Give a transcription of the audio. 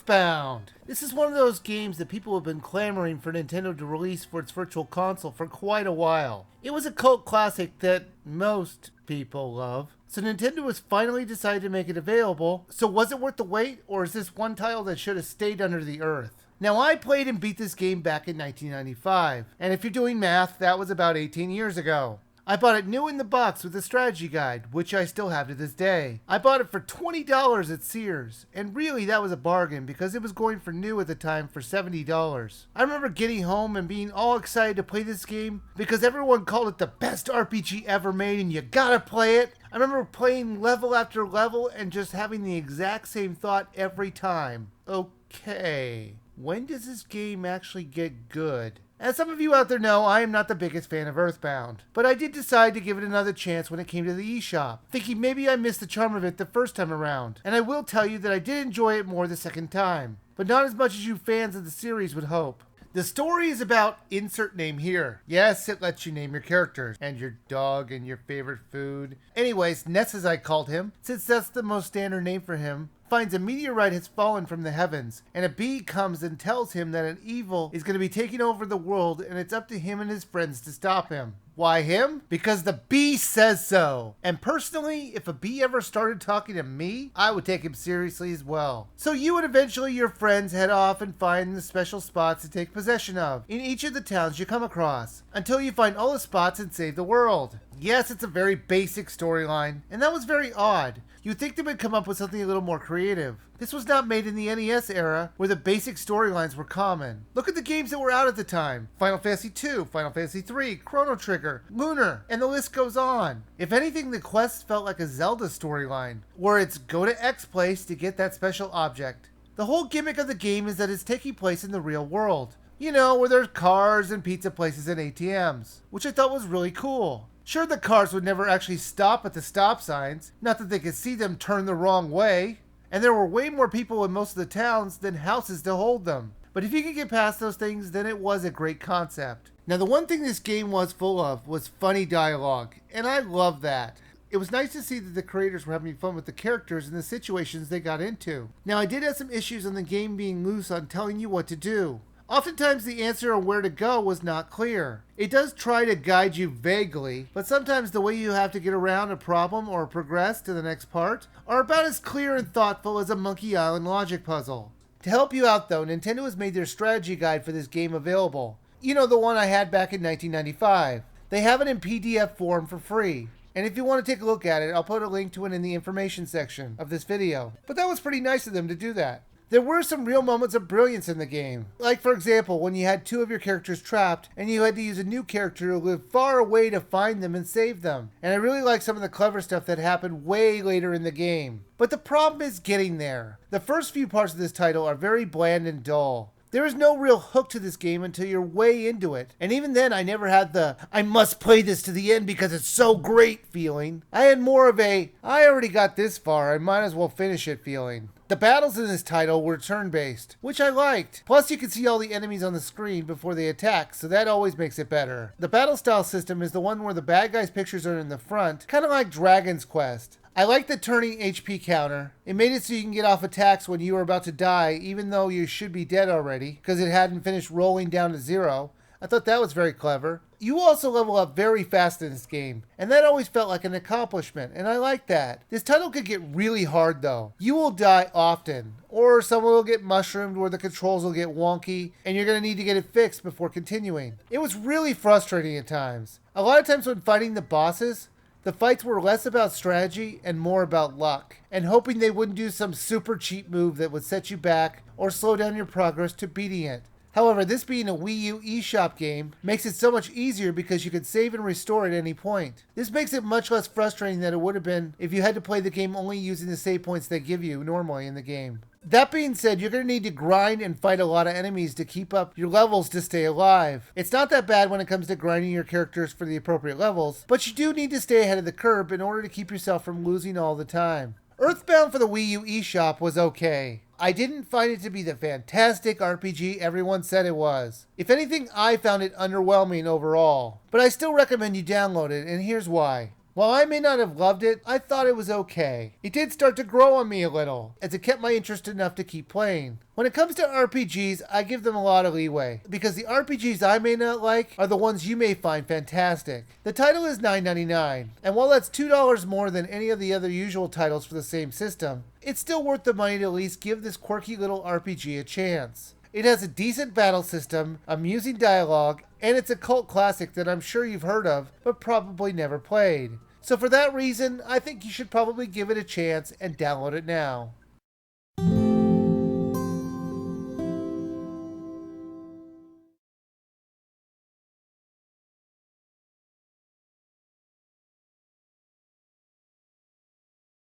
Earthbound! This is one of those games that people have been clamoring for Nintendo to release for its virtual console for quite a while. It was a cult classic that most people love, so Nintendo has finally decided to make it available. So was it worth the wait, or is this one title that should have stayed under the earth? Now, I played and beat this game back in 1995, and if you're doing math, that was about 18 years ago. I bought it new in the box with a strategy guide, which I still have to this day. I bought it for $20 at Sears, and really that was a bargain because it was going for new at the time for $70. I remember getting home and being all excited to play this game because everyone called it the best RPG ever made and you gotta play it. I remember playing level after level and just having the exact same thought every time. Okay, when does this game actually get good? As some of you out there know, I am not the biggest fan of Earthbound, but I did decide to give it another chance when it came to the eShop, thinking maybe I missed the charm of it the first time around, and I will tell you that I did enjoy it more the second time, but not as much as you fans of the series would hope. The story is about insert name here. Yes, it lets you name your characters, and your dog, and your favorite food. Anyways, Ness as I called him, since that's the most standard name for him, finds a meteorite has fallen from the heavens, and a bee comes and tells him that an evil is going to be taking over the world, and it's up to him and his friends to stop him. Why him? Because the bee says so. And personally, if a bee ever started talking to me, I would take him seriously as well. So you and eventually your friends head off and find the special spots to take possession of in each of the towns you come across, until you find all the spots and save the world. Yes, it's a very basic storyline, and that was very odd. You'd think they would come up with something a little more creative. This was not made in the NES era, where the basic storylines were common. Look at the games that were out at the time. Final Fantasy II, Final Fantasy III, Chrono Trigger, Lunar, and the list goes on. If anything, the quest felt like a Zelda storyline, where it's go to X place to get that special object. The whole gimmick of the game is that it's taking place in the real world. You know, where there's cars and pizza places and ATMs, which I thought was really cool. Sure, the cars would never actually stop at the stop signs, not that they could see them turn the wrong way. And there were way more people in most of the towns than houses to hold them. But if you could get past those things, then it was a great concept. Now, the one thing this game was full of was funny dialogue, and I love that. It was nice to see that the creators were having fun with the characters and the situations they got into. Now, I did have some issues on the game being loose on telling you what to do. Oftentimes the answer on where to go was not clear. It does try to guide you vaguely, but sometimes the way you have to get around a problem or progress to the next part are about as clear and thoughtful as a Monkey Island logic puzzle. To help you out though, Nintendo has made their strategy guide for this game available. You know, the one I had back in 1995. They have it in PDF form for free. And if you want to take a look at it, I'll put a link to it in the information section of this video. But that was pretty nice of them to do that. There were some real moments of brilliance in the game. Like, for example, when you had two of your characters trapped and you had to use a new character who lived far away to find them and save them. And I really like some of the clever stuff that happened way later in the game. But the problem is getting there. The first few parts of this title are very bland and dull. There is no real hook to this game until you're way into it. And even then, I never had the, I must play this to the end because it's so great feeling. I had more of a, I already got this far, I might as well finish it feeling. The battles in this title were turn-based, which I liked. Plus you can see all the enemies on the screen before they attack, so that always makes it better. The battle style system is the one where the bad guys' pictures are in the front, kind of like Dragon's Quest. I like the turning HP counter. It made it so you can get off attacks when you are about to die, even though you should be dead already, because it hadn't finished rolling down to zero. I thought that was very clever. You also level up very fast in this game, and that always felt like an accomplishment, and I like that. This title could get really hard though. You will die often, or someone will get mushroomed where the controls will get wonky, and you're going to need to get it fixed before continuing. It was really frustrating at times. A lot of times when fighting the bosses, the fights were less about strategy and more about luck, and hoping they wouldn't do some super cheap move that would set you back or slow down your progress to beating it. However, this being a WiiU Eshop game makes it so much easier because you can save and restore at any point. This makes it much less frustrating than it would have been if you had to play the game only using the save points they give you normally in the game. That being said, you're going to need to grind and fight a lot of enemies to keep up your levels to stay alive. It's not that bad when it comes to grinding your characters for the appropriate levels, but you do need to stay ahead of the curve in order to keep yourself from losing all the time. Earthbound for the WiiU Eshop was okay. I didn't find it to be the fantastic RPG everyone said it was. If anything, I found it underwhelming overall. But I still recommend you download it, and here's why. While I may not have loved it, I thought it was okay. It did start to grow on me a little, as it kept my interest enough to keep playing. When it comes to RPGs, I give them a lot of leeway, because the RPGs I may not like are the ones you may find fantastic. The title is $9.99, and while that's $2 more than any of the other usual titles for the same system, it's still worth the money to at least give this quirky little RPG a chance. It has a decent battle system, amusing dialogue, and it's a cult classic that I'm sure you've heard of, but probably never played. So for that reason, I think you should probably give it a chance and download it now.